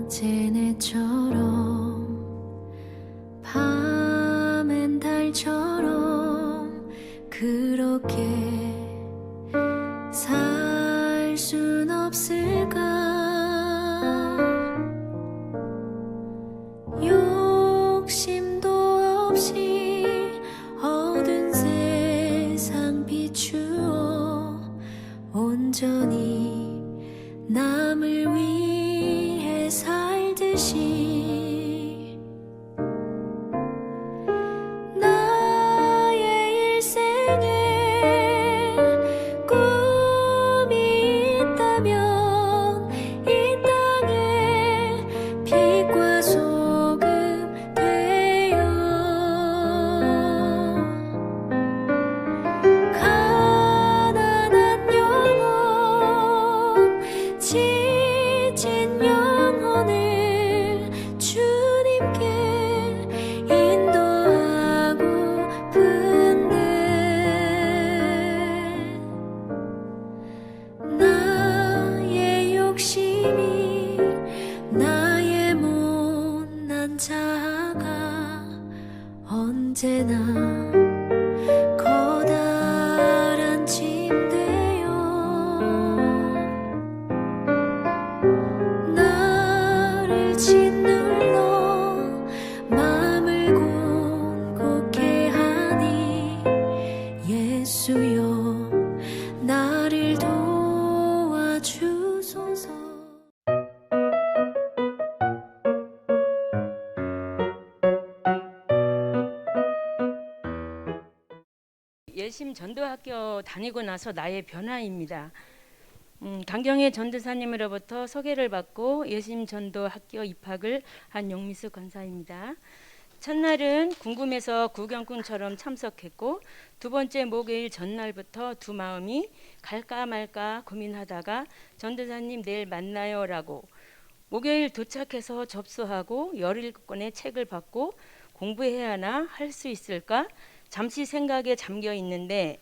어제네처럼 밤엔 달처럼 그렇게 살 순 없을까. 욕심도 없이 어두운 세상 비추어 온전히 남을 위해 살듯이 나의 일생에 꿈이 있다면 이 땅에 빛과 소금 되어 가난한 영혼 지친 영혼을 주님께 인도하고픈데 나의 욕심이 나의 못난 자아가 언제나 커다란 침대여 나를 짓눌러 마음을 곤곡해 하니 예수여 나를 도와주소서. 예심 전도학교 다니고 나서 나의 변화입니다. 강경혜 전도사님으로부터 소개를 받고 예심 전도학교 입학을 한 용미숙 권사입니다. 첫날은 궁금해서 구경꾼처럼 참석했고 두 번째 목요일 전날부터 두 마음이 갈까 말까 고민하다가 전도사님 내일 만나요 라고 목요일 도착해서 접수하고 17권의 책을 받고 공부해야 하나 할 수 있을까 잠시 생각에 잠겨 있는데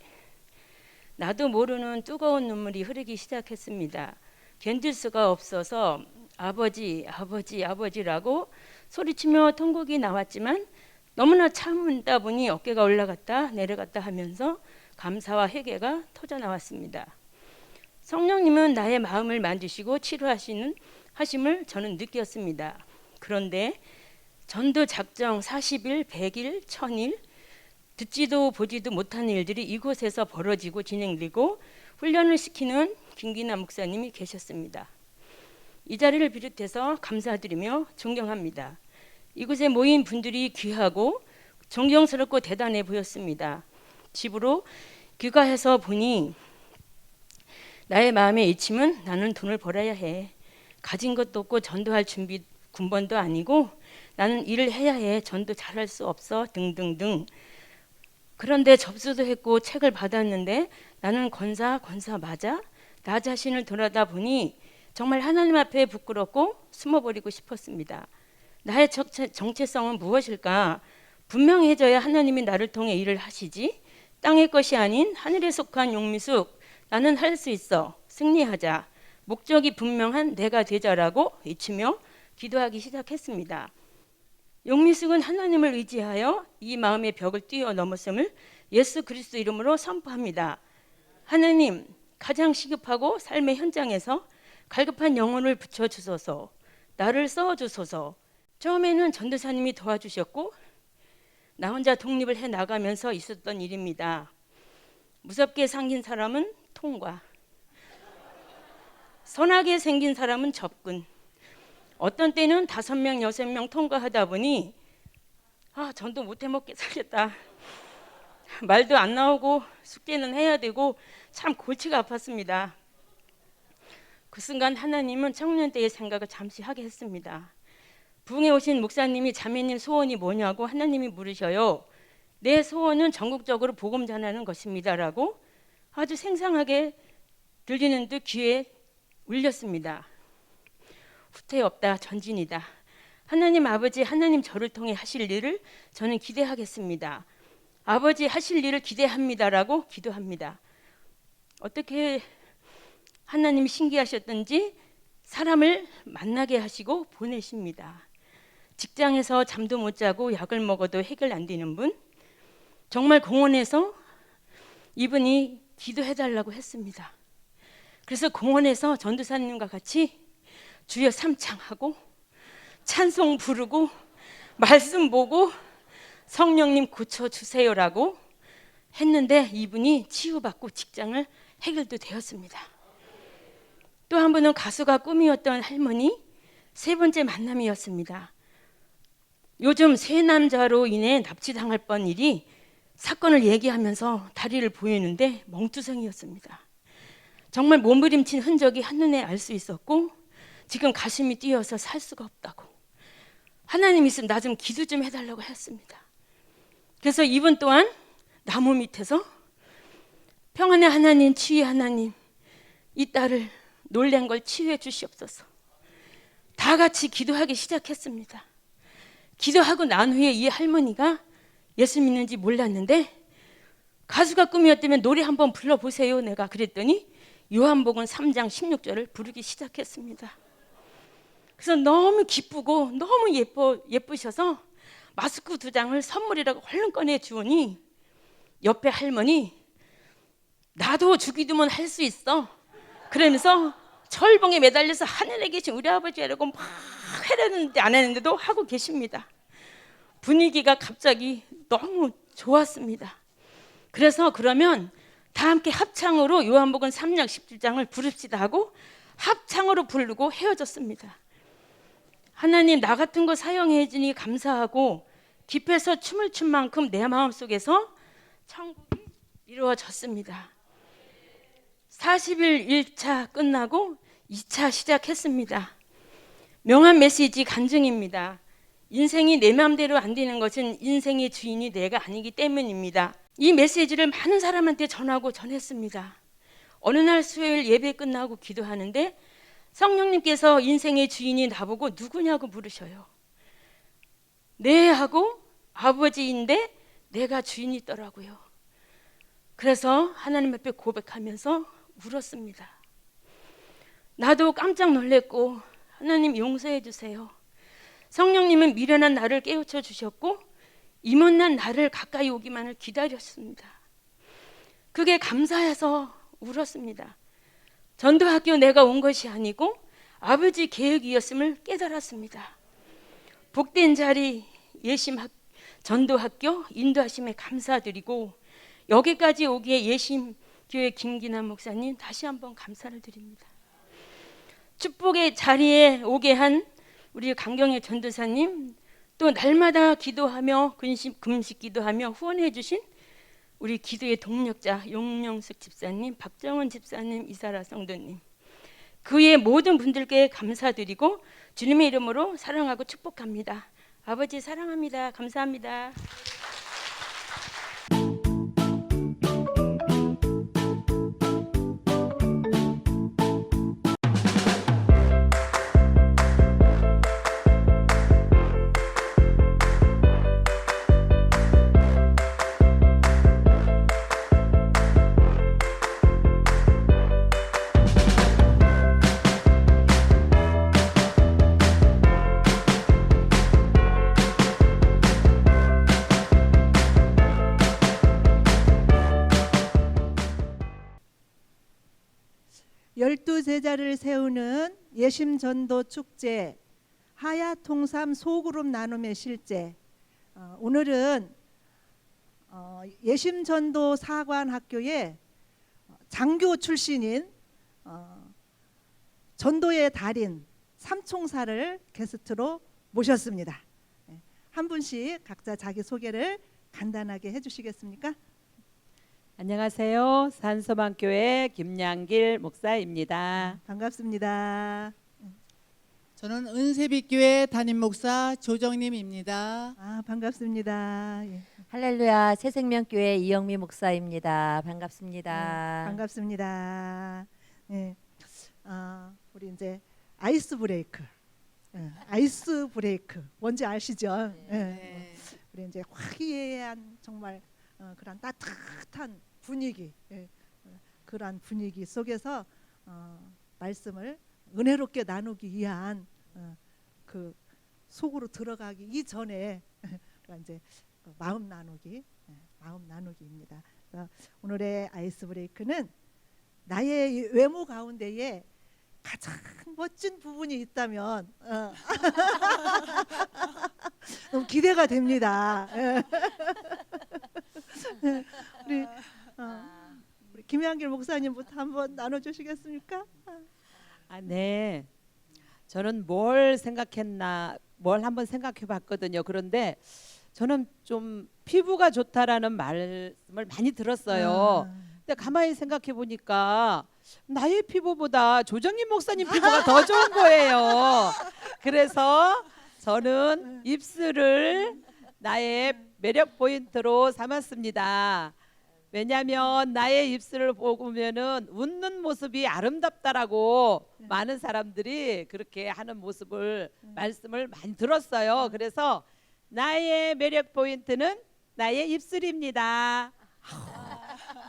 나도 모르는 뜨거운 눈물이 흐르기 시작했습니다. 견딜 수가 없어서 아버지 아버지 아버지라고 소리치며 통곡이 나왔지만 너무나 참다 보니 어깨가 올라갔다 내려갔다 하면서 감사와 회개가 터져나왔습니다. 성령님은 나의 마음을 만지시고 치료하심을 저는 느꼈습니다. 그런데 전도 작정 40일, 100일, 1000일 듣지도 보지도 못한 일들이 이곳에서 벌어지고 진행되고 훈련을 시키는 김기남 목사님이 계셨습니다. 이 자리를 비롯해서 감사드리며 존경합니다. 이곳에 모인 분들이 귀하고 존경스럽고 대단해 보였습니다. 집으로 귀가해서 보니 나의 마음의 이침은 나는 돈을 벌어야 해. 가진 것도 없고 전도할 준비 군번도 아니고 나는 일을 해야 해. 전도 잘할 수 없어 등등등. 그런데 접수도 했고 책을 받았는데 나는 권사 맞아? 나 자신을 돌아다 보니 정말 하나님 앞에 부끄럽고 숨어버리고 싶었습니다. 나의 정체성은 무엇일까? 분명해져야 하나님이 나를 통해 일을 하시지. 땅의 것이 아닌 하늘에 속한 용미숙 나는 할 수 있어. 승리하자. 목적이 분명한 내가 되자라고 외치며 기도하기 시작했습니다. 용미숙은 하나님을 의지하여 이 마음의 벽을 뛰어넘었음을 예수 그리스도 이름으로 선포합니다. 하나님, 가장 시급하고 삶의 현장에서 갈급한 영혼을 붙여주소서. 나를 써주소서. 처음에는 전도사님이 도와주셨고 나 혼자 독립을 해나가면서 있었던 일입니다. 무섭게 생긴 사람은 통과, 선하게 생긴 사람은 접근. 어떤 때는 5명, 6명 통과하다 보니 전도 못해 먹게 살겠다. 말도 안 나오고 숙제는 해야 되고 참 골치가 아팠습니다. 그 순간 하나님은 청년 때의 생각을 잠시 하게 했습니다. 부흥에 오신 목사님이 자매님 소원이 뭐냐고 하나님이 물으셔요. 내 소원은 전국적으로 복음 전하는 것입니다 라고 아주 생생하게 들리는 듯 귀에 울렸습니다. 후퇴 없다, 전진이다. 하나님 아버지, 하나님 저를 통해 하실 일을 저는 기대하겠습니다. 아버지 하실 일을 기대합니다라고 기도합니다. 어떻게 하나님이 신기하셨던지 사람을 만나게 하시고 보내십니다. 직장에서 잠도 못 자고 약을 먹어도 해결 안 되는 분, 정말 공원에서 이분이 기도해달라고 했습니다. 그래서 공원에서 전도사님과 같이 주여 삼창하고 찬송 부르고 말씀 보고 성령님 고쳐주세요라고 했는데 이분이 치유받고 직장을 해결도 되었습니다. 또 한 분은 가수가 꿈이었던 할머니, 세 번째 만남이었습니다. 요즘 세 남자로 인해 납치당할 뻔 일이 사건을 얘기하면서 다리를 보이는데 멍투성이었습니다. 정말 몸부림친 흔적이 한눈에 알 수 있었고 지금 가슴이 뛰어서 살 수가 없다고, 하나님 있으면 나 좀 기도 좀 해달라고 했습니다. 그래서 이분 또한 나무 밑에서 평안의 하나님, 치유의 하나님, 이 딸을 놀란 걸 치유해 주시옵소서. 다 같이 기도하기 시작했습니다. 기도하고 난 후에 이 할머니가 예수 믿는지 몰랐는데 가수가 꿈이었다면 노래 한번 불러보세요 내가 그랬더니 요한복음 3장 16절을 부르기 시작했습니다. 그래서 너무 기쁘고 너무 예쁘셔서 마스크 2장을 선물이라고 얼른 꺼내 주오니 옆에 할머니, 나도 죽이두면 할 수 있어 그러면서 철봉에 매달려서 하늘에 계신 우리 아버지라고 막 해랬는데 안 했는데도 하고 계십니다. 분위기가 갑자기 너무 좋았습니다. 그래서 그러면 다 함께 합창으로 요한복음 3장 17장을 부릅시다 하고 합창으로 부르고 헤어졌습니다. 하나님 나 같은 거 사용해 주니 감사하고 깊에서 춤을 춘 만큼 내 마음속에서 천국이 이루어졌습니다. 40일 1차 끝나고 2차 시작했습니다. 명한 메시지 간증입니다. 인생이 내 마음대로 안 되는 것은 인생의 주인이 내가 아니기 때문입니다. 이 메시지를 많은 사람한테 전하고 전했습니다. 어느 날 수요일 예배 끝나고 기도하는데 성령님께서 인생의 주인이 나보고 누구냐고 물으셔요. 네 하고 아버지인데 내가 주인이 있더라고요. 그래서 하나님 앞에 고백하면서 울었습니다. 나도 깜짝 놀랐고 하나님 용서해 주세요. 성령님은 미련한 나를 깨우쳐 주셨고 이 못난 나를 가까이 오기만을 기다렸습니다. 그게 감사해서 울었습니다. 전도학교 내가 온 것이 아니고 아버지 계획이었음을 깨달았습니다. 복된 자리 전도학교 인도하심에 감사드리고 여기까지 오기에 예심교회 김기남 목사님 다시 한번 감사를 드립니다. 축복의 자리에 오게 한 우리 강경의 전도사님, 또 날마다 기도하며 금식 기도하며 후원해 주신 우리 기도의 동력자 용명숙 집사님, 박정원 집사님, 이사라 성도님, 그 외의 모든 분들께 감사드리고 주님의 이름으로 사랑하고 축복합니다. 아버지 사랑합니다. 감사합니다. 열두 제자를 세우는 예심전도 축제 하야통삼 소그룹 나눔의 실제. 오늘은 예심전도 사관학교의 장교 출신인 전도의 달인 삼총사를 게스트로 모셨습니다. 한 분씩 각자 자기 소개를 간단하게 해주시겠습니까? 안녕하세요. 산소방교회 김양길 목사입니다. 반갑습니다. 저는 은세빛교회 담임 목사 조정림입니다. 반갑습니다. 예. 할렐루야 새생명교회 이영미 목사입니다. 반갑습니다. 반갑습니다. 예. 우리 이제 아이스 브레이크, 아이스 브레이크 뭔지 아시죠? 네. 우리 이제 화기애애한 정말 그런 따뜻한 분위기, 그러한 분위기 속에서 말씀을 은혜롭게 나누기 위한 그 속으로 들어가기 이전에 그러니까 이제 마음 나누기, 마음 나누기입니다. 오늘의 아이스 브레이크는 나의 외모 가운데에 가장 멋진 부분이 있다면 너무 기대가 됩니다. 우리, 우리 김양길 목사님부터 한번 나눠주시겠습니까? 네. 저는 뭘 생각했나, 뭘 한번 생각해봤거든요. 그런데 저는 좀 피부가 좋다라는 말씀을 많이 들었어요. 근데 가만히 생각해 보니까 나의 피부보다 조정님 목사님 피부가 더 좋은 거예요. 그래서 저는 입술을 나의 매력 포인트로 삼았습니다. 왜냐하면 나의 입술을 보면은 웃는 모습이 아름답다라고 많은 사람들이 그렇게 하는 모습을 말씀을 많이 들었어요. 그래서 나의 매력 포인트는 나의 입술입니다.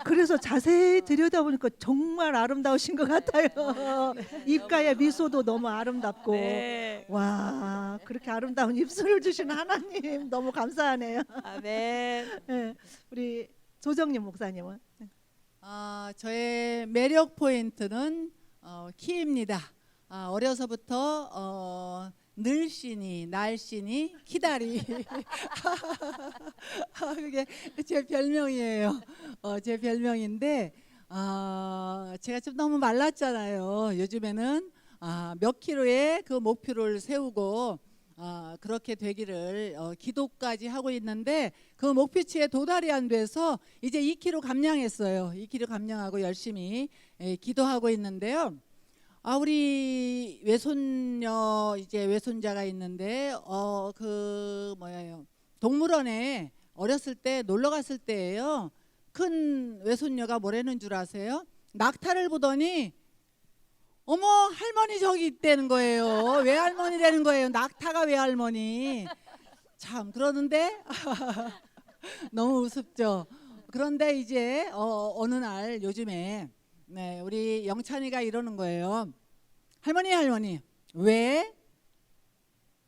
그래서 자세히 들여다보니까 정말 아름다우신 것 같아요. 입가의 미소도 너무 아름답고 네. 와 그렇게 아름다운 입술을 주신 하나님 너무 감사하네요. 아멘. 네, 우리 조정님 목사님은 저의 매력 포인트는 키입니다. 어려서부터 날씬이, 키다리. 그게 제 별명이에요. 제 별명인데 제가 좀 너무 말랐잖아요. 요즘에는 몇 킬로의 그 목표를 세우고 그렇게 되기를 기도까지 하고 있는데 그 목표치에 도달이 안 돼서 이제 2kg 감량했어요. 2kg 감량하고 열심히 기도하고 있는데요. 우리 외손녀 이제 외손자가 있는데 동물원에 어렸을 때 놀러 갔을 때예요. 큰 외손녀가 뭐라는 줄 아세요? 낙타를 보더니 어머 할머니 저기 있다는 거예요. 외할머니라는 거예요. 낙타가 외할머니. 참 그러는데 너무 우습죠. 그런데 이제 어느 날 요즘에 우리 영찬이가 이러는 거예요. 할머니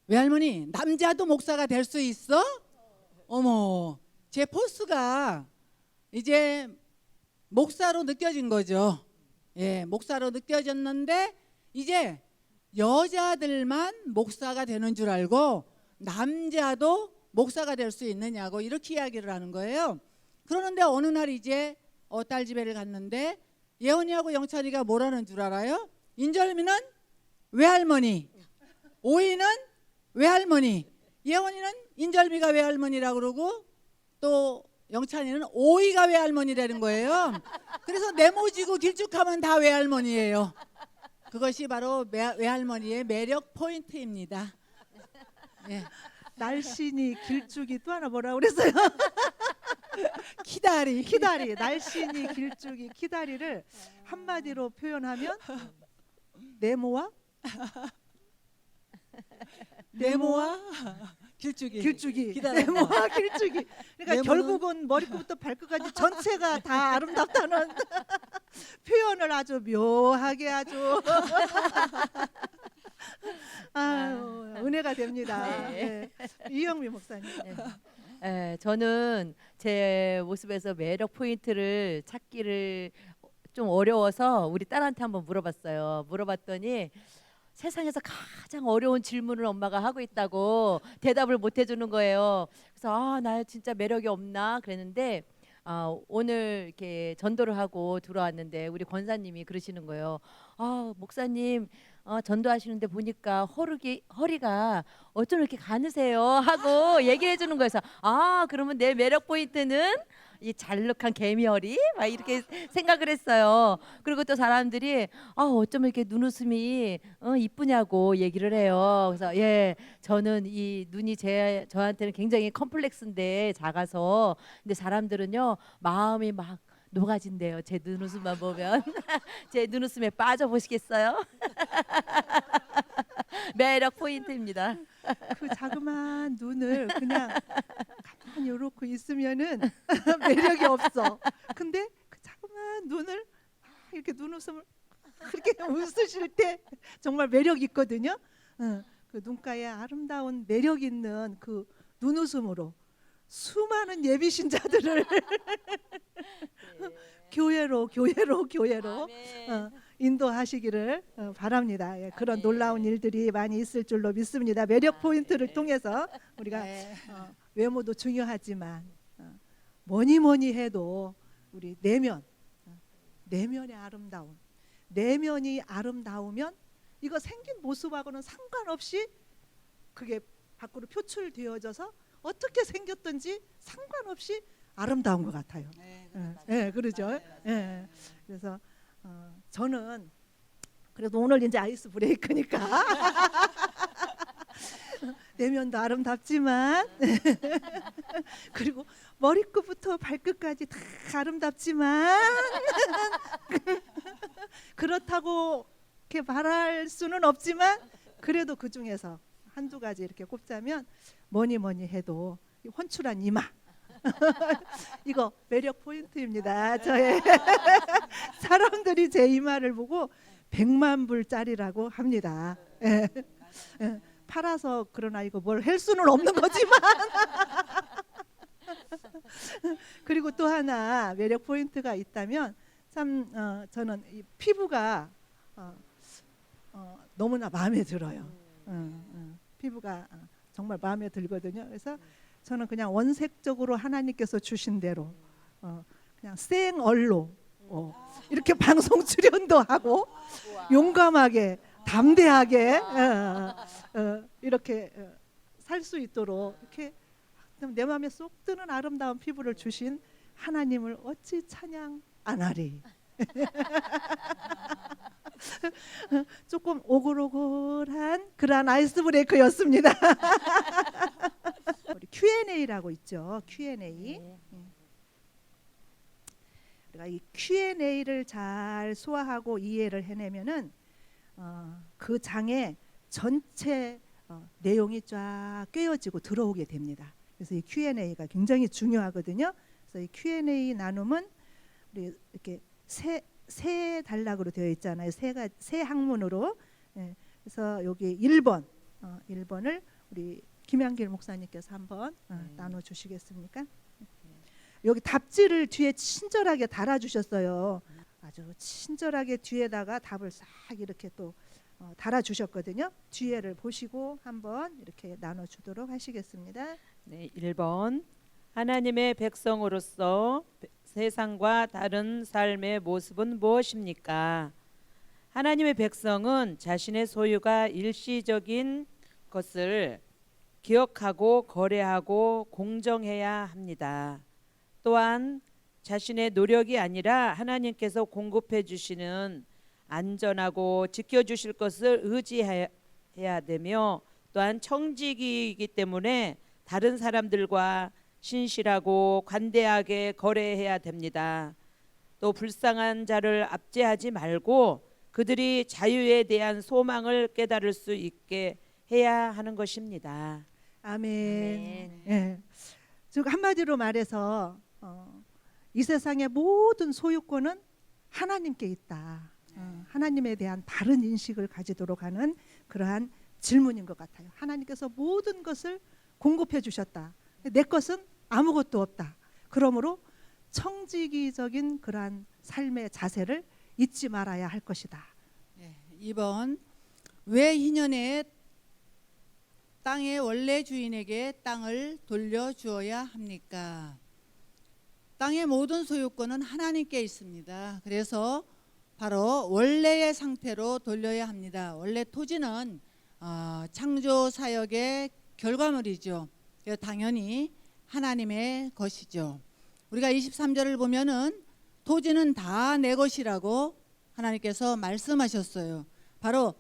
외할머니 남자도 목사가 될 수 있어? 어머 제 포스가 이제 목사로 느껴진 거죠. 예, 목사로 느껴졌는데 이제 여자들만 목사가 되는 줄 알고 남자도 목사가 될 수 있느냐고 이렇게 이야기를 하는 거예요. 그러는데 어느 날 이제 딸 집에를 갔는데 예원이하고 영찬이가 뭐라는 줄 알아요? 인절미는 외할머니, 오이는 외할머니, 예원이는 인절미가 외할머니라고 그러고 또 영찬이는 오이가 외할머니라는 거예요. 그래서 네모지고 길쭉하면 다 외할머니예요. 그것이 바로 외할머니의 매력 포인트입니다. 예. 날씬이 길쭉이 또 하나 뭐라 그랬어요? 키다리. 날씬이 길쭉이 키다리를 한마디로 표현하면 네모와 길쭉이 네모와 길쭉이. 그러니까 결국은 머리끝부터 발끝까지 전체가 다 아름답다는 표현을 아주 묘하게 아주 은혜가 됩니다. 네. 이영미 목사님. 저는 제 모습에서 매력 포인트를 찾기를 좀 어려워서 우리 딸한테 한번 물어봤어요. 물어봤더니 세상에서 가장 어려운 질문을 엄마가 하고 있다고 대답을 못 해주는 거예요. 그래서 나 진짜 매력이 없나 그랬는데 오늘 이렇게 전도를 하고 들어왔는데 우리 권사님이 그러시는 거예요. 목사님 전도하시는데 보니까 허리가 어쩜 이렇게 가느세요 하고 얘기해 주는 거여서 그러면 내 매력 포인트는 이 잘록한 개미허리 막 이렇게 생각을 했어요. 그리고 또 사람들이 어쩜 이렇게 눈웃음이 이쁘냐고 얘기를 해요. 그래서 저는 이 눈이 저한테는 굉장히 컴플렉스인데 작아서 근데 사람들은요 마음이 막 녹아진대요. 제 눈웃음만 보면 제 눈웃음에 빠져 보시겠어요? 매력 포인트입니다. 그 자그마한 눈을 그냥 가만히 이러고 있으면은 매력이 없어. 근데 그 자그마한 눈을 이렇게 눈웃음을 그렇게 웃으실 때 정말 매력 있거든요. 그 눈가에 아름다운 매력 있는 그 눈웃음으로 수많은 예비 신자들을 교회로 인도하시기를 바랍니다. 예, 그런 놀라운 일들이 많이 있을 줄로 믿습니다. 매력 포인트를 통해서 우리가 외모도 중요하지만 뭐니 해도 우리 내면의 아름다움, 내면이 아름다우면 이거 생긴 모습하고는 상관없이 그게 밖으로 표출되어져서 어떻게 생겼든지 상관없이 아름다운 것 같아요. 예, 그러죠. 예, 그래서 저는 그래도 오늘 이제 아이스 브레이크니까 내면도 아름답지만 그리고 머리끝부터 발끝까지 다 아름답지만 그렇다고 이렇게 말할 수는 없지만 그래도 그 중에서 한두 가지 이렇게 꼽자면 뭐니 해도 이 훤출한 이마 이거 매력 포인트입니다. 저의 사람들이 제 이마를 보고 100만 불짜리라고 합니다. 예. 예. 팔아서 그러나 이거 뭘 할 수는 없는 거지만 그리고 또 하나 매력 포인트가 있다면 참 저는 이 피부가 너무나 마음에 들어요. 피부가 정말 마음에 들거든요. 그래서 저는 그냥 원색적으로 하나님께서 주신 대로 그냥 생얼로 이렇게 방송 출연도 하고 용감하게 담대하게 이렇게 살 수 있도록 이렇게 내 마음에 쏙 드는 아름다운 피부를 주신 하나님을 어찌 찬양 안 하리. 조금 오글오글한 그런 아이스 브레이크였습니다. 우리 Q&A라고 있죠. Q&A. 우리가 이 Q&A를 잘 소화하고 이해를 해내면은 그 장에 전체 내용이 쫙 꿰어지고 들어오게 됩니다. 그래서 이 Q&A가 굉장히 중요하거든요. 그래서 이 Q&A 나눔은 우리 이렇게 세 단락으로 되어 있잖아요. 세 항문으로. 예, 그래서 여기 1번을 우리 김양길 목사님께서 한번 나눠 주시겠습니까? 여기 답지를 뒤에 친절하게 달아주셨어요. 아주 친절하게 뒤에다가 답을 싹 이렇게 또 달아주셨거든요. 뒤에를 보시고 한번 이렇게 나눠주도록 하시겠습니다. 네, 1번. 하나님의 백성으로서 세상과 다른 삶의 모습은 무엇입니까? 하나님의 백성은 자신의 소유가 일시적인 것을 기억하고 거래하고 공정해야 합니다. 또한 자신의 노력이 아니라 하나님께서 공급해 주시는 안전하고 지켜주실 것을 의지해야 되며 또한 청지기이기 때문에 다른 사람들과 신실하고 관대하게 거래해야 됩니다. 또 불쌍한 자를 압제하지 말고 그들이 자유에 대한 소망을 깨달을 수 있게 해야 하는 것입니다. 아멘. 예. 즉 한마디로 말해서 이 세상의 모든 소유권은 하나님께 있다. 하나님에 대한 바른 인식을 가지도록 하는 그러한 질문인 것 같아요. 하나님께서 모든 것을 공급해 주셨다. 내 것은 아무것도 없다. 그러므로 청지기적인 그러한 삶의 자세를 잊지 말아야 할 것이다. 2번. 왜 희년에 땅의 원래 주인에게 땅을 돌려주어야 합니까? 땅의 모든 소유권은 하나님께 있습니다. 그래서 바로 원래의 상태로 돌려야 합니다. 원래 토지는 창조 사역의 결과물이죠. 당연히 하나님의 것이죠. 우리가 23절을 보면은 토지는 다 내 것이라고 하나님께서 말씀하셨어요. 바로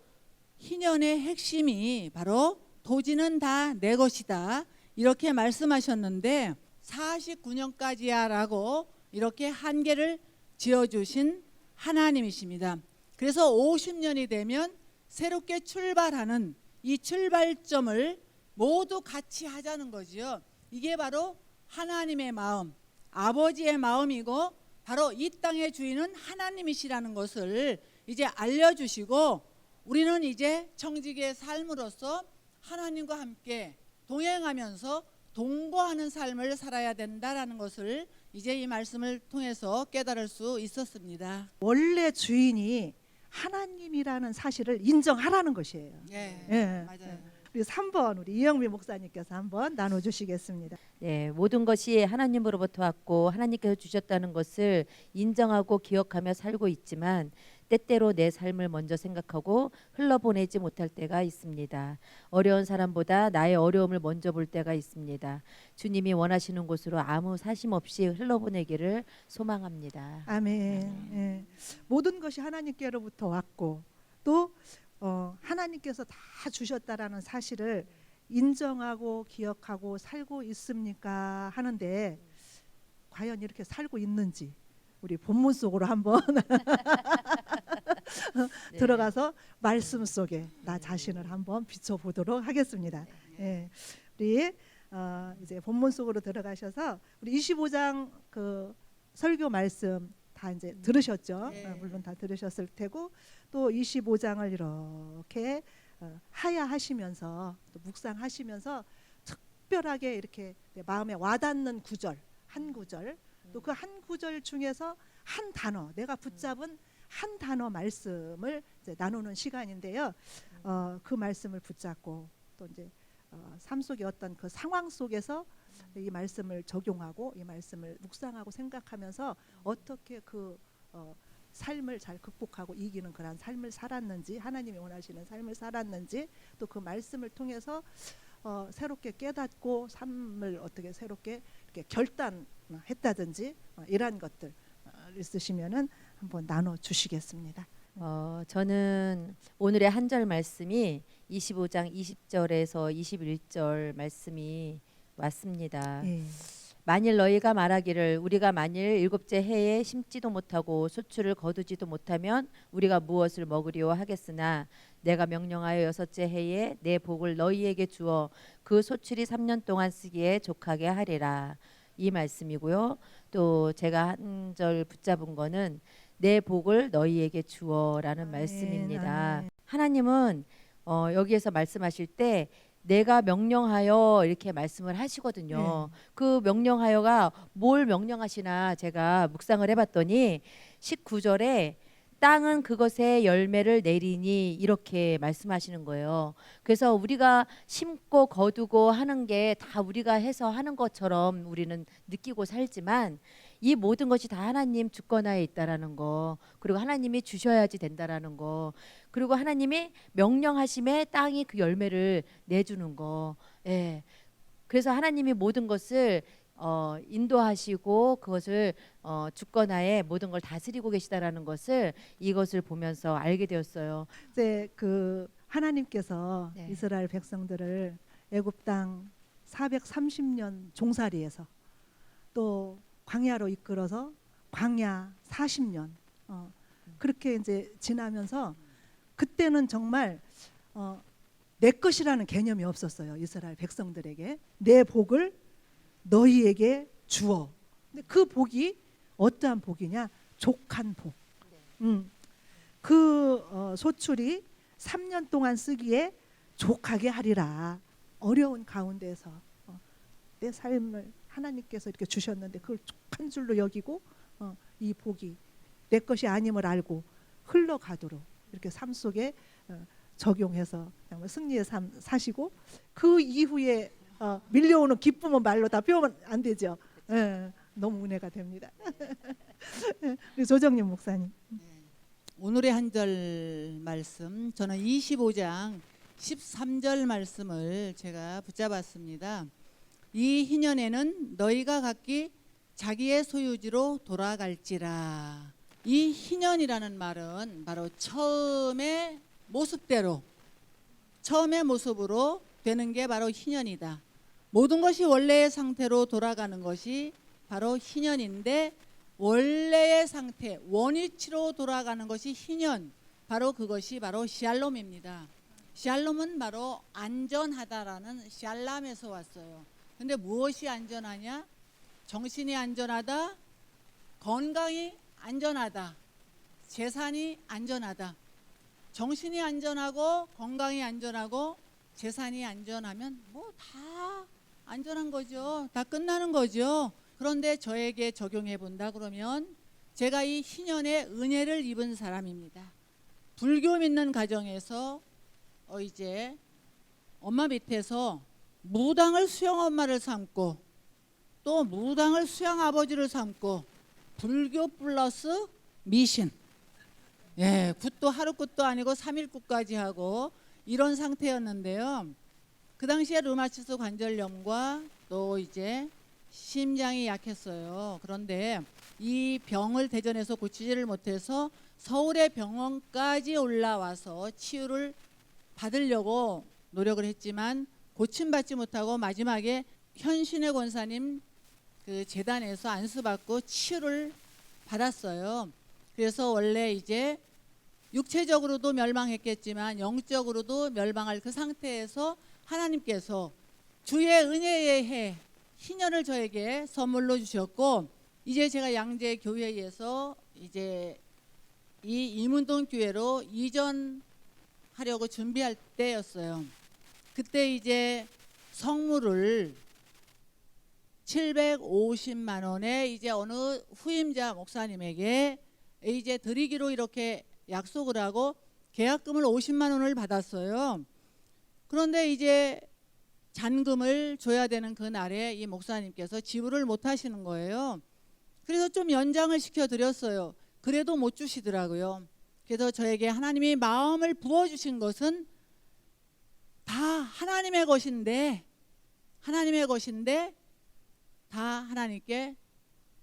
희년의 핵심이 바로 토지는 다 내 것이다 이렇게 말씀하셨는데 49년까지야 라고 이렇게 한계를 지어주신 하나님이십니다. 그래서 50년이 되면 새롭게 출발하는 이 출발점을 모두 같이 하자는 거지요. 이게 바로 하나님의 마음, 아버지의 마음이고 바로 이 땅의 주인은 하나님이시라는 것을 이제 알려주시고 우리는 이제 청지기의 삶으로서 하나님과 함께 동행하면서 동거하는 삶을 살아야 된다라는 것을 이제 이 말씀을 통해서 깨달을 수 있었습니다. 원래 주인이 하나님이라는 사실을 인정하라는 것이에요. 예, 예. 맞아요. 그리고 3번 우리 이영미 목사님께서 한번 나눠주시겠습니다. 네, 모든 것이 하나님으로부터 왔고 하나님께서 주셨다는 것을 인정하고 기억하며 살고 있지만 때때로 내 삶을 먼저 생각하고 흘러보내지 못할 때가 있습니다. 어려운 사람보다 나의 어려움을 먼저 볼 때가 있습니다. 주님이 원하시는 곳으로 아무 사심 없이 흘러보내기를 소망합니다. 아멘. 예. 모든 것이 하나님께로부터 왔고 또 하나님께서 다 주셨다라는 사실을 인정하고 기억하고 살고 있습니까 하는데 과연 이렇게 살고 있는지 우리 본문 속으로 한번 들어가서 말씀 속에 나 자신을 한번 비춰보도록 하겠습니다. 예. 우리 이제 본문 속으로 들어가셔서 우리 25장 그 설교 말씀 다 이제 들으셨죠? 예. 물론 다 들으셨을 테고 또 25장을 이렇게 하야하시면서 또 묵상하시면서 특별하게 이렇게 내 마음에 와닿는 구절 한 구절 또 그 한 구절 중에서 한 단어 내가 붙잡은 한 단어 말씀을 이제 나누는 시간인데요. 그 말씀을 붙잡고 또 이제 삶 속의 어떤 그 상황 속에서 이 말씀을 적용하고 이 말씀을 묵상하고 생각하면서 어떻게 그 삶을 잘 극복하고 이기는 그런 삶을 살았는지 하나님이 원하시는 삶을 살았는지 또 그 말씀을 통해서 새롭게 깨닫고 삶을 어떻게 새롭게 이렇게 결단했다든지 이러한 것들 있으시면은 한번 나눠 주시겠습니다. 저는 오늘의 한 절 말씀이 25장 20절에서 21절 말씀이 왔습니다. 예. 만일 너희가 말하기를 우리가 만일 일곱째 해에 심지도 못하고 소출을 거두지도 못하면 우리가 무엇을 먹으리오 하겠으나 내가 명령하여 여섯째 해에 내 복을 너희에게 주어 그 소출이 3년 동안 쓰기에 족하게 하리라. 이 말씀이고요. 또 제가 한 절 붙잡은 거는 내 복을 너희에게 주어라는 아멘, 말씀입니다. 아멘. 하나님은 여기에서 말씀하실 때 내가 명령하여 이렇게 말씀을 하시거든요. 그 명령하여가 뭘 명령하시나 제가 묵상을 해봤더니 19절에 땅은 그것의 열매를 내리니 이렇게 말씀하시는 거예요. 그래서 우리가 심고 거두고 하는 게 다 우리가 해서 하는 것처럼 우리는 느끼고 살지만 이 모든 것이 다 하나님 주권하에 있다라는 거, 그리고 하나님이 주셔야지 된다라는 거, 그리고 하나님이 명령하심에 땅이 그 열매를 내주는 거. 예. 그래서 하나님이 모든 것을 인도하시고 그것을 주권하에 모든 걸 다스리고 계시다라는 것을 이것을 보면서 알게 되었어요. 이제 그 하나님께서 네. 이스라엘 백성들을 애굽 땅 430년 종살이에서 또 광야로 이끌어서 광야 40년 그렇게 이제 지나면서 그때는 정말 내 것이라는 개념이 없었어요. 이스라엘 백성들에게 내 복을 너희에게 주어. 근데 그 복이 어떠한 복이냐? 족한 복. 그 소출이 3년 동안 쓰기에 족하게 하리라. 어려운 가운데서 내 삶을 하나님께서 이렇게 주셨는데 그걸 족한 줄로 여기고 이 복이 내 것이 아님을 알고 흘러가도록 이렇게 삶 속에 적용해서 정말 승리의 삶 사시고 그 이후에 밀려오는 기쁨은 말로 다 표현 안 되죠. 예, 너무 은혜가 됩니다. 우리 조정님 목사님. 오늘의 한 절 말씀 저는 25장 13절 말씀을 제가 붙잡았습니다. 이 희년에는 너희가 각기 자기의 소유지로 돌아갈지라. 이 희년이라는 말은 바로 처음의 모습대로 처음의 모습으로 되는 게 바로 희년이다. 모든 것이 원래의 상태로 돌아가는 것이 바로 희년인데 원래의 상태, 원위치로 돌아가는 것이 희년. 바로 그것이 바로 샬롬입니다. 샬롬은 바로 안전하다라는 샬람에서 왔어요. 근데 무엇이 안전하냐? 정신이 안전하다, 건강이 안전하다, 재산이 안전하다. 정신이 안전하고 건강이 안전하고 재산이 안전하면 뭐 다 안전한 거죠. 다 끝나는 거죠. 그런데 저에게 적용해 본다 그러면 제가 이 희년의 은혜를 입은 사람입니다. 불교 믿는 가정에서 이제 엄마 밑에서 무당을 수영 엄마를 삼고 또 무당을 수양 아버지를 삼고 불교 플러스 미신, 예, 굿도 하루 굿도 아니고 3일 굿까지 하고 이런 상태였는데요. 그 당시에 류마티스 관절염과 또 이제 심장이 약했어요. 그런데 이 병을 대전에서 고치지를 못해서 서울의 병원까지 올라와서 치유를 받으려고 노력을 했지만 고침받지 못하고 마지막에 현신의 권사님 그 재단에서 안수받고 치유를 받았어요. 그래서 원래 이제 육체적으로도 멸망했겠지만 영적으로도 멸망할 그 상태에서 하나님께서 주의 은혜의 해 희년을 저에게 선물로 주셨고 이제 제가 양재 교회에서 이제 이 이문동 교회로 이전하려고 준비할 때였어요. 그때 이제 성물을 750만 원에 이제 어느 후임자 목사님에게 이제 드리기로 이렇게 약속을 하고 계약금을 50만 원을 받았어요. 그런데 이제 잔금을 줘야 되는 그 날에 이 목사님께서 지불을 못 하시는 거예요. 그래서 좀 연장을 시켜 드렸어요. 그래도 못 주시더라고요. 그래서 저에게 하나님이 마음을 부어 주신 것은 다 하나님의 것인데 다 하나님께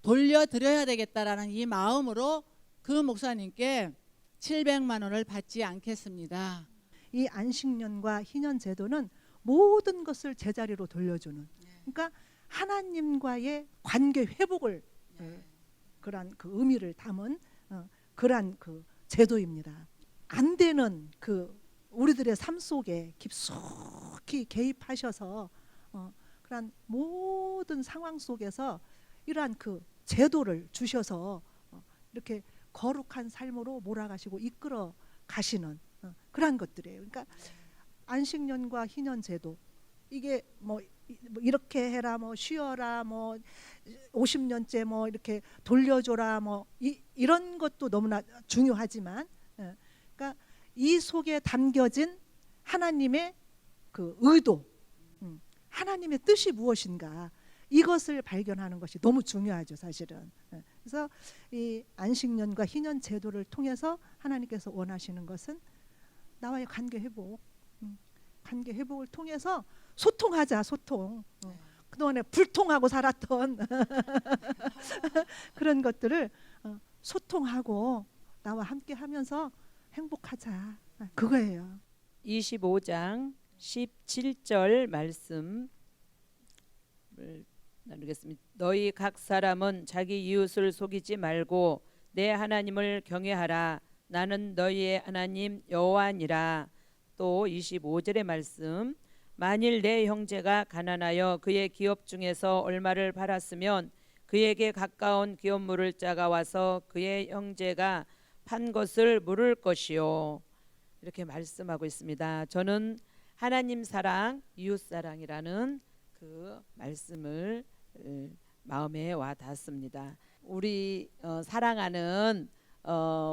돌려드려야 되겠다라는 이 마음으로 그 목사님께 700만 원을 받지 않겠습니다. 이 안식년과 희년 제도는 모든 것을 제자리로 돌려주는, 그러니까 하나님과의 관계 회복을 그러한 그 의미를 담은 그러한 그 제도입니다. 안 되는 그 우리들의 삶 속에 깊숙이 개입하셔서 그러한 모든 상황 속에서 이러한 그 제도를 주셔서 이렇게 거룩한 삶으로 몰아가시고 이끌어 가시는 그러한 것들이에요. 그러니까 안식년과 희년 제도 이게 뭐 이렇게 해라 뭐 쉬어라 뭐 50년째 뭐 이렇게 돌려줘라 뭐 이런 것도 너무나 중요하지만 그러니까 이 속에 담겨진 하나님의 그 의도, 하나님의 뜻이 무엇인가 이것을 발견하는 것이 너무 중요하죠, 사실은. 그래서 이 안식년과 희년 제도를 통해서 하나님께서 원하시는 것은 나와의 관계 회복, 관계 회복을 통해서 소통하자, 소통. 그동안에 불통하고 살았던 그런 것들을 소통하고 나와 함께 하면서 행복하자. 그거예요. 25장 17절 말씀을 나누겠습니다. 너희 각 사람은 자기 이웃을 속이지 말고 내 하나님을 경외하라. 나는 너희의 하나님 여호와니라. 또 25절의 말씀, 만일 내 형제가 가난하여 그의 기업 중에서 얼마를 팔았으면 그에게 가까운 기업 물을 자가 와서 그의 형제가 판 것을 물을 것이요. 이렇게 말씀하고 있습니다. 저는 하나님 사랑, 이웃 사랑이라는 그 말씀을 마음에 와 닿았습니다. 우리 사랑하는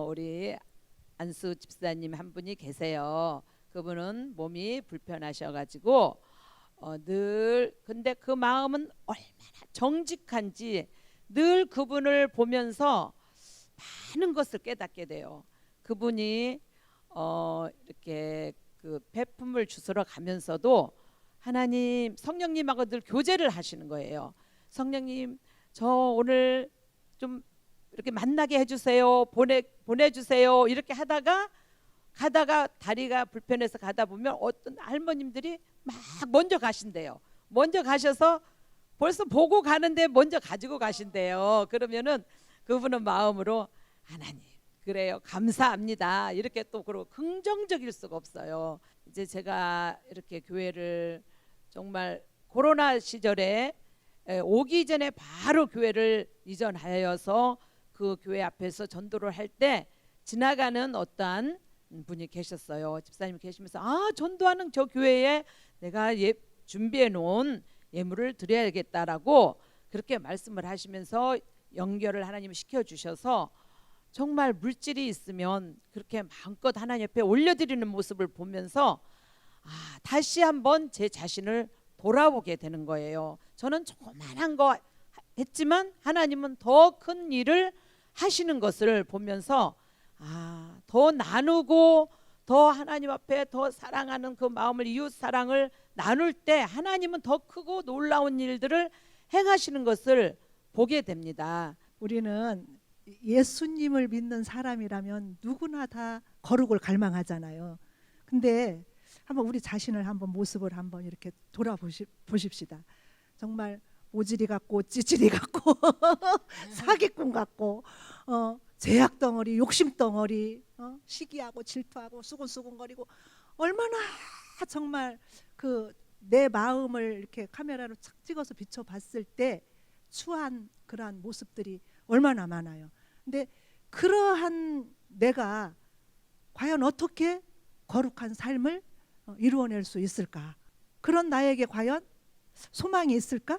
우리 안수 집사님 한 분이 계세요. 그분은 몸이 불편하셔가지고 늘 근데 그 마음은 얼마나 정직한지 늘 그분을 보면서 많은 것을 깨닫게 돼요. 그분이 이렇게 그 배품을 주스러 가면서도 하나님 성령님하고 늘 교제를 하시는 거예요. 성령님 저 오늘 좀 이렇게 만나게 해주세요. 보내주세요. 이렇게 가다가 다리가 불편해서 가다 보면 어떤 할머님들이 막 먼저 가신대요. 먼저 가셔서 벌써 보고 가는데 먼저 가지고 가신대요. 그러면은 그분은 마음으로 하나님 그래요 감사합니다 이렇게 또 그러고 긍정적일 수가 없어요. 이제 제가 이렇게 교회를 정말 코로나 시절에 오기 전에 바로 교회를 이전하여서 그 교회 앞에서 전도를 할 때 지나가는 어떠한 분이 계셨어요. 집사님이 계시면서 전도하는 저 교회에 내가 준비해 놓은 예물을 드려야겠다라고 그렇게 말씀을 하시면서 연결을 하나님이 시켜주셔서 정말 물질이 있으면 그렇게 마음껏 하나님 옆에 올려드리는 모습을 보면서 다시 한번 제 자신을 돌아보게 되는 거예요. 저는 조그만한 거 했지만 하나님은 더 큰 일을 하시는 것을 보면서 더 나누고 더 하나님 앞에 더 사랑하는 그 마음을, 이웃 사랑을 나눌 때 하나님은 더 크고 놀라운 일들을 행하시는 것을 보게 됩니다. 우리는 예수님을 믿는 사람이라면 누구나 다 거룩을 갈망하잖아요. 근데 한번 우리 자신을 한번 모습을 한번 이렇게 보십시다. 정말 오지리 같고 찌질이 같고 사기꾼 같고 제약 덩어리, 욕심 덩어리, 시기하고 질투하고 수군수군거리고 얼마나 정말 그 내 마음을 이렇게 카메라로 착 찍어서 비춰봤을 때 추한 그러한 모습들이 얼마나 많아요. 근데 그러한 내가 과연 어떻게 거룩한 삶을 이루어낼 수 있을까? 그런 나에게 과연 소망이 있을까?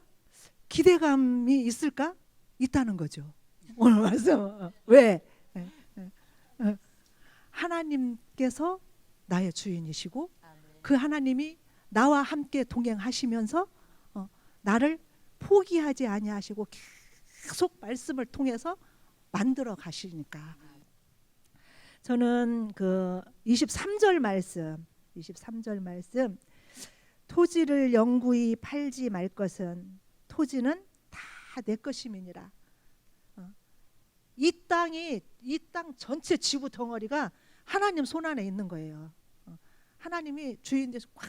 기대감이 있을까? 있다는 거죠. 오늘 말씀. 왜? 하나님께서 나의 주인이시고 그 하나님이 나와 함께 동행하시면서 나를 포기하지 아니하시고 계속 말씀을 통해서 만들어 가시니까. 저는 그 23절 말씀 토지를 영구히 팔지 말 것은 토지는 다 내 것임이니라. 이 땅 전체 지구 덩어리가 하나님 손 안에 있는 거예요. 하나님이 주인 돼서 꽉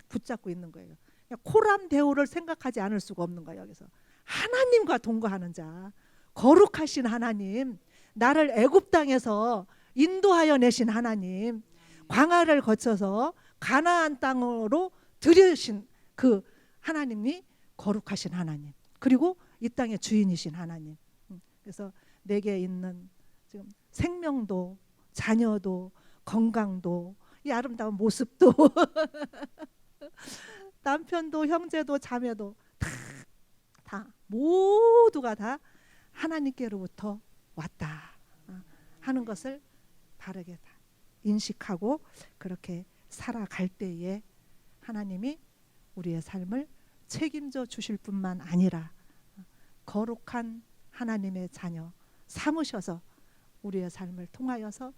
붙잡고 있는 거예요. 코람데오를 생각하지 않을 수가 없는 거예요. 여기서 하나님과 동거하는 자, 거룩하신 하나님, 나를 애굽 땅에서 인도하여 내신 하나님, 광야를 거쳐서 가나안 땅으로 들이신 그 하나님이 거룩하신 하나님, 그리고 이 땅의 주인이신 하나님. 그래서 내게 있는 지금 생명도 자녀도 건강도 이 아름다운 모습도 남편도 형제도 자매도 다 모두가 다 하나님께로부터 왔다 하는 것을 바르게 다 인식하고 그렇게 살아갈 때에 하나님이 우리의 삶을 책임져 주실 뿐만 아니라 거룩한 하나님의 자녀 삼으셔서 우리의 삶을 통하여서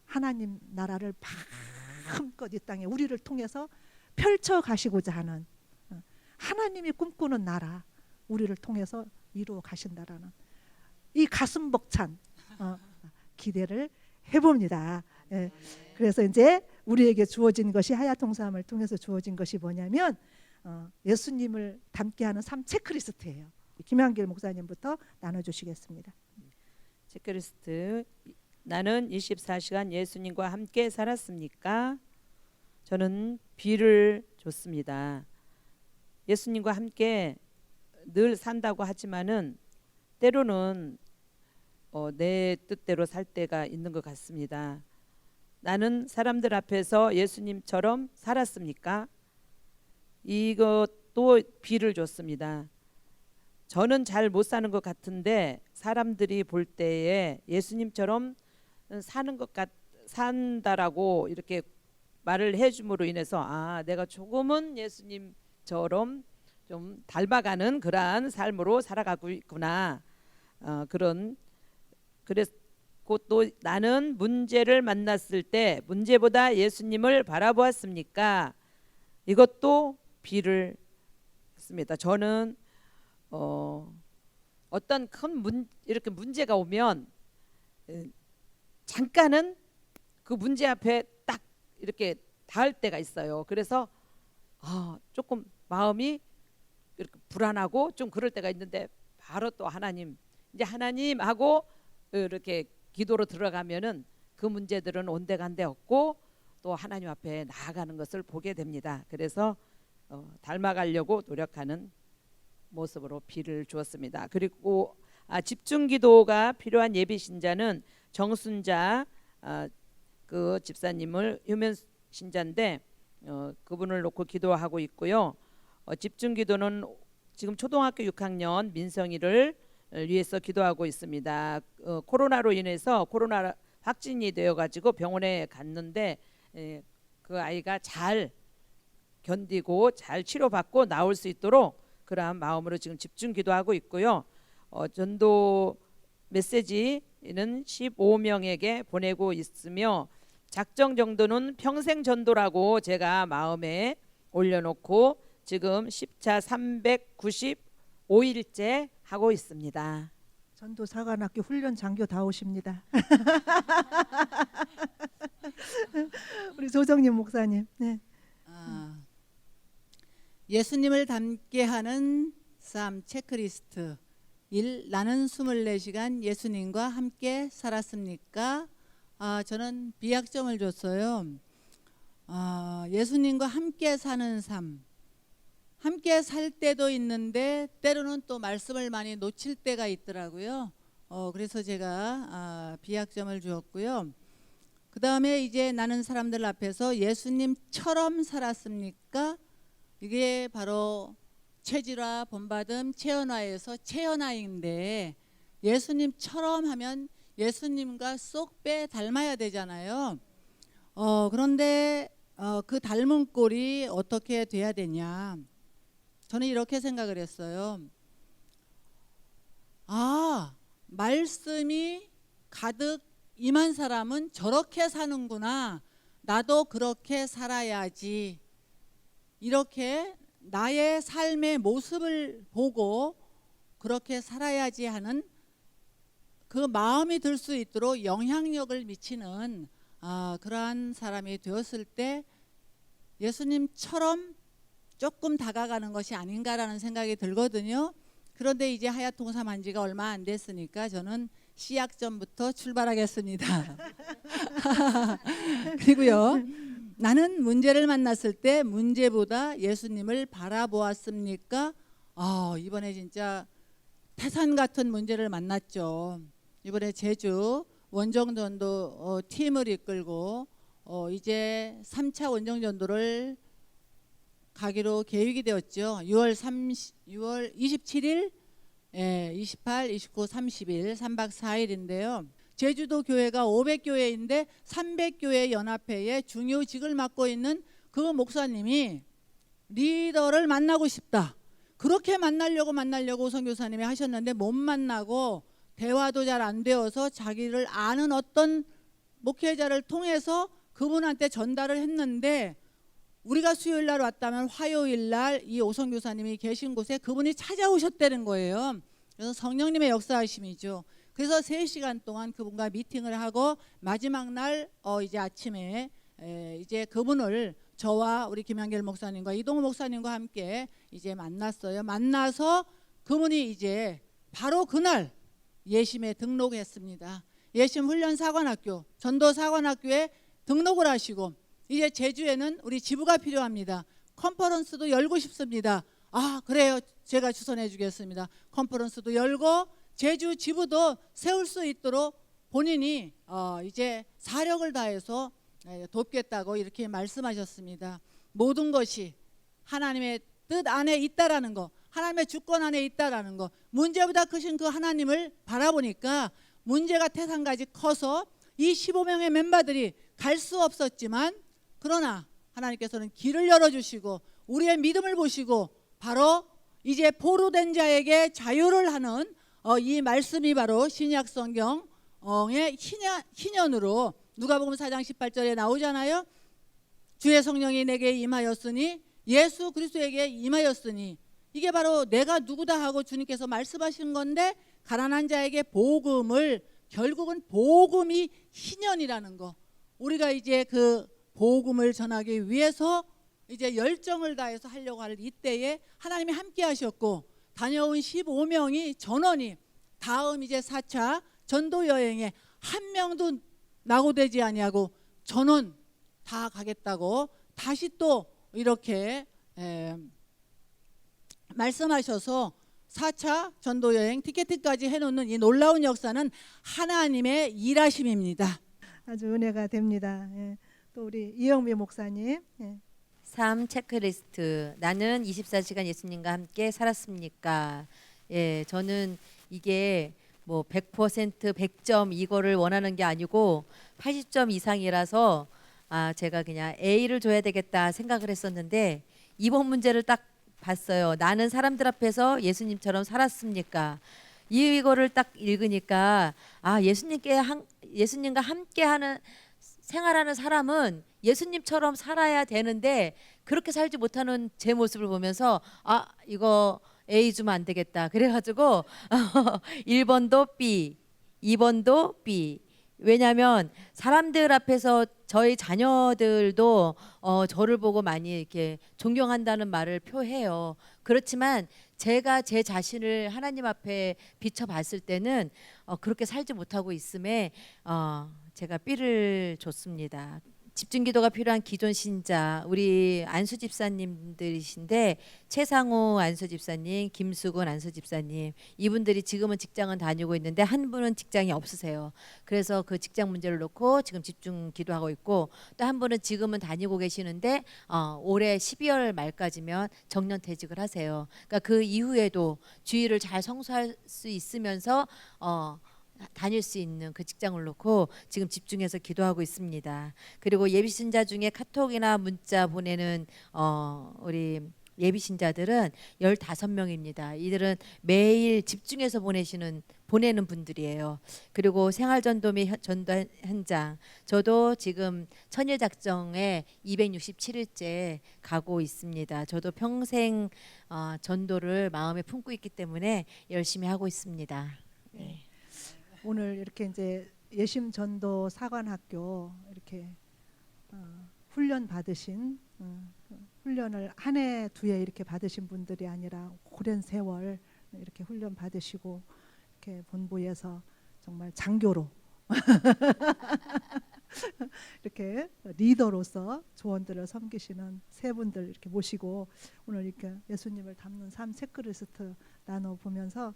하나님 나라를 마음껏 이 땅에 우리를 통해서 펼쳐 가시고자 하는 하나님이 꿈꾸는 나라 우리를 통해서 이루어 가신다라는 이 가슴 벅찬 기대를 해봅니다. 예. 그래서 이제 우리에게 주어진 것이 하야통사함을 통해서 주어진 것이 뭐냐면 예수님을 닮게 하는 삶 체크리스트예요. 김한길 목사님부터 나눠주시겠습니다. 체크리스트. 나는 24시간 예수님과 함께 살았습니까? 저는 B를 줬습니다. 예수님과 함께 늘 산다고 하지만은 때로는 내 뜻대로 살 때가 있는 것 같습니다. 나는 사람들 앞에서 예수님처럼 살았습니까? 이것도 B를 줬습니다. 저는 잘 못 사는 것 같은데 사람들이 볼 때에 예수님처럼 산다라고 이렇게 말을 해줌으로 인해서 내가 조금은 예수님처럼 좀 닮아가는 그러한 삶으로 살아가고 있구나. 그랬고 또 나는 문제를 만났을 때 문제보다 예수님을 바라보았습니까? 이것도 B를 했습니다. 저는 어떤 이렇게 문제가 오면 잠깐은 그 문제 앞에 딱 이렇게 닿을 때가 있어요. 그래서 조금 마음이 이렇게 불안하고 좀 그럴 때가 있는데 바로 또 하나님 하고 이렇게 기도로 들어가면은 그 문제들은 온데간데 없고 또 하나님 앞에 나아가는 것을 보게 됩니다. 그래서 닮아가려고 노력하는 모습으로 B를 주었습니다. 그리고 집중기도가 필요한 예비신자는 정순자 그 집사님을 유면 신자인데 그분을 놓고 기도하고 있고요. 집중기도는 지금 초등학교 6학년 민성이를 위해서 기도하고 있습니다. 코로나로 인해서 코로나 확진이 되어가지고 병원에 갔는데 그 아이가 잘 견디고 잘 치료받고 나올 수 있도록 그러한 마음으로 지금 집중 기도하고 있고요. 전도 메시지는 15명에게 보내고 있으며 작정 정도는 평생 전도라고 제가 마음에 올려놓고 지금 10차 395일째 하고 있습니다. 전도 사관학교 훈련 장교 다 오십니다. 우리 조정님 목사님. 네. 예수님을 닮게 하는 삶 체크리스트 1. 나는 24시간 예수님과 함께 살았습니까? 저는 비약점을 줬어요. 예수님과 함께 사는 삶, 함께 살 때도 있는데 때로는 또 말씀을 많이 놓칠 때가 있더라고요. 그래서 제가 비약점을 주었고요. 그 다음에 이제 나는 사람들 앞에서 예수님처럼 살았습니까? 이게 바로 체질화, 본받음, 체연화에서 체연화인데 예수님처럼 하면 예수님과 쏙 빼 닮아야 되잖아요. 그런데 그 닮은 꼴이 어떻게 돼야 되냐? 저는 이렇게 생각을 했어요. 말씀이 가득 임한 사람은 저렇게 사는구나. 나도 그렇게 살아야지. 이렇게 나의 삶의 모습을 보고 그렇게 살아야지 하는 그 마음이 들 수 있도록 영향력을 미치는 그러한 사람이 되었을 때 예수님처럼 조금 다가가는 것이 아닌가라는 생각이 들거든요. 그런데 이제 하얏동삼 한 지가 얼마 안 됐으니까 저는 시약점부터 출발하겠습니다. 그리고요, 나는 문제를 만났을 때 문제보다 예수님을 바라보았습니까? 이번에 진짜 태산 같은 문제를 만났죠. 이번에 제주 원정전도 팀을 이끌고 이제 3차 원정전도를 가기로 계획이 되었죠. 6월 27일, 28, 29, 30일 3박 4일인데요. 제주도 교회가 500교회인데 300교회 연합회의 중요직을 맡고 있는 그 목사님이 리더를 만나고 싶다. 그렇게 만나려고 선교사님이 하셨는데 못 만나고 대화도 잘 안 되어서 자기를 아는 어떤 목회자를 통해서 그분한테 전달을 했는데 우리가 수요일 날 왔다면 화요일 날 이 오선교사님이 계신 곳에 그분이 찾아오셨다는 거예요. 그래서 성령님의 역사하심이죠. 그래서 3시간 동안 그분과 미팅을 하고 마지막 날 이제 아침에 이제 그분을 저와 우리 김양길 목사님과 이동호 목사님과 함께 이제 만났어요. 만나서 그분이 이제 바로 그날 예심에 등록했습니다. 예심 훈련 사관학교, 전도 사관학교에 등록을 하시고 이제 제주에는 우리 지부가 필요합니다. 컨퍼런스도 열고 싶습니다. 그래요. 제가 추선해 주겠습니다. 컨퍼런스도 열고 제주 지부도 세울 수 있도록 본인이 이제 사력을 다해서 돕겠다고 이렇게 말씀하셨습니다. 모든 것이 하나님의 뜻 안에 있다라는 거, 하나님의 주권 안에 있다라는 거, 문제보다 크신 그 하나님을 바라보니까 문제가 태산까지 커서 이 15명의 멤버들이 갈 수 없었지만 그러나 하나님께서는 길을 열어주시고 우리의 믿음을 보시고 바로 이제 포로된 자에게 자유를 하는 이 말씀이 바로 신약 성경의 희년으로 누가복음 4장 18절에 나오잖아요. 주의 성령이 내게 임하였으니 예수 그리스도에게 임하였으니 이게 바로 내가 누구다 하고 주님께서 말씀하신 건데 가난한 자에게 복음을 결국은 복음이 희년이라는 거 우리가 이제 그 복음을 전하기 위해서 이제 열정을 다해서 하려고 할 이때에 하나님이 함께 하셨고 다녀온 15명이 전원이 다음 이제 4차 전도 여행에 한 명도 낙오되지 아니하고 전원 다 가겠다고 다시 또 이렇게 말씀하셔서 4차 전도 여행 티켓팅까지 해놓는 이 놀라운 역사는 하나님의 일하심입니다. 아주 은혜가 됩니다. 예. 또 우리 이영미 목사님. 예. 삶 체크리스트. 나는 24시간 예수님과 함께 살았습니까? 예, 저는 이게 뭐 100% 100점 이거를 원하는 게 아니고 80점 이상이라서 제가 그냥 A를 줘야 되겠다 생각을 했었는데 이번 문제를 딱 봤어요. 나는 사람들 앞에서 예수님처럼 살았습니까? 이거를 딱 읽으니까 예수님과 함께하는 생활하는 사람은 예수님처럼 살아야 되는데 그렇게 살지 못하는 제 모습을 보면서 이거 A 주면 안 되겠다. 그래가지고 1번도 B, 2번도 B. 왜냐하면 사람들 앞에서 저희 자녀들도 저를 보고 많이 이렇게 존경한다는 말을 표해요. 그렇지만 제가 제 자신을 하나님 앞에 비춰봤을 때는 그렇게 살지 못하고 있음에 제가 B를 줬습니다. 집중기도가 필요한 기존 신자 우리 안수 집사님들이신데 최상호 안수 집사님, 김수근 안수 집사님 이분들이 지금은 직장은 다니고 있는데 한 분은 직장이 없으세요. 그래서 그 직장 문제를 놓고 지금 집중 기도하고 있고 또 한 분은 지금은 다니고 계시는데 올해 12월 말까지면 정년퇴직을 하세요. 그러니까 그 이후에도 주일을 잘 성수할 수 있으면서 다닐 수 있는 그 직장을 놓고 지금 집중해서 기도하고 있습니다. 그리고 예비신자 중에 카톡이나 문자 보내는 우리 예비신자들은 15명입니다. 이들은 매일 집중해서 보내는 분들이에요. 그리고 생활전도 및 전도 현장 저도 지금 천일작정에 267일째 가고 있습니다. 저도 평생 전도를 마음에 품고 있기 때문에 열심히 하고 있습니다. 네. 오늘 이렇게 이제 예심 전도 사관학교 이렇게 훈련 받으신 훈련을 한 해 두 해 이렇게 받으신 분들이 아니라 오랜 세월 이렇게 훈련 받으시고 이렇게 본부에서 정말 장교로 이렇게 리더로서 조원들을 섬기시는 세 분들 이렇게 모시고 오늘 이렇게 예수님을 담는 삶 체크리스트 나눠 보면서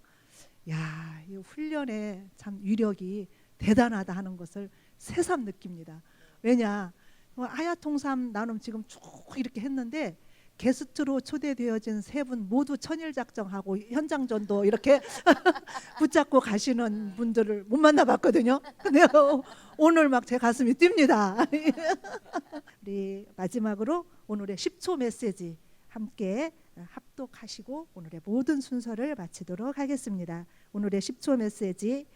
야, 이 훈련의 참 위력이 대단하다 하는 것을 새삼 느낍니다. 왜냐, 하야통삼 나눔 지금 쭉 이렇게 했는데 게스트로 초대되어진 세 분 모두 천일작정하고 현장전도 이렇게 붙잡고 가시는 분들을 못 만나봤거든요. 근데 오늘 막 제 가슴이 뜁니다. 우리 마지막으로 오늘의 10초 메시지 함께 합독하시고 오늘의 모든 순서를 마치도록 하겠습니다. 오늘의 10초 메시지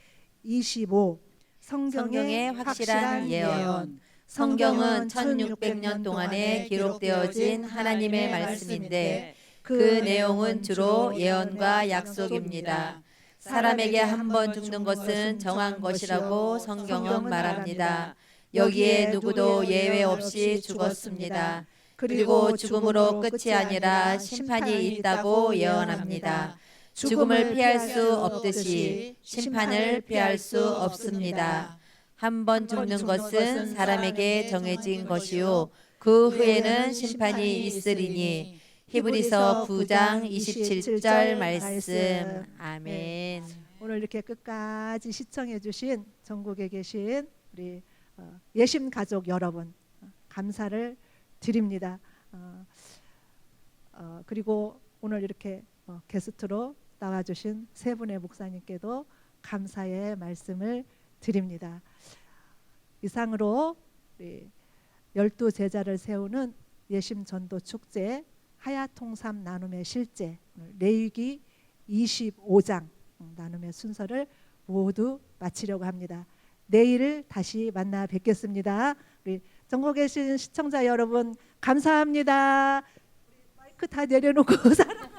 25 성경의 확실한 예언. 성경은 1600년 동안에 기록되어진 하나님의 말씀인데 그 내용은 주로 예언과 약속입니다. 사람에게 한 번 죽는 것은 정한 것이라고 성경은 말합니다. 여기에 누구도 예외 없이 죽었습니다. 그리고 죽음으로 끝이 아니라 심판이 있다고 예언합니다. 죽음을 피할 수 없듯이 심판을 피할 수 없습니다. 한 번 죽는 것은 사람에게 정해진 것이요 그 후에는 심판이 있으리니 히브리서 9장 27절 말씀. 아멘. 오늘 이렇게 끝까지 시청해 주신 전국에 계신 우리 예심 가족 여러분 감사를 드립니다. 그리고 오늘 이렇게 게스트로 나와주신 세 분의 목사님께도 감사의 말씀을 드립니다. 이상으로 우리 12제자를 세우는 예심 전도 축제 하야통삼 나눔의 실제 레위기 25장 나눔의 순서를 모두 마치려고 합니다. 내일 다시 만나 뵙겠습니다. 우리 전국에 계신 시청자 여러분 감사합니다. 마이크 다 내려놓고 사랑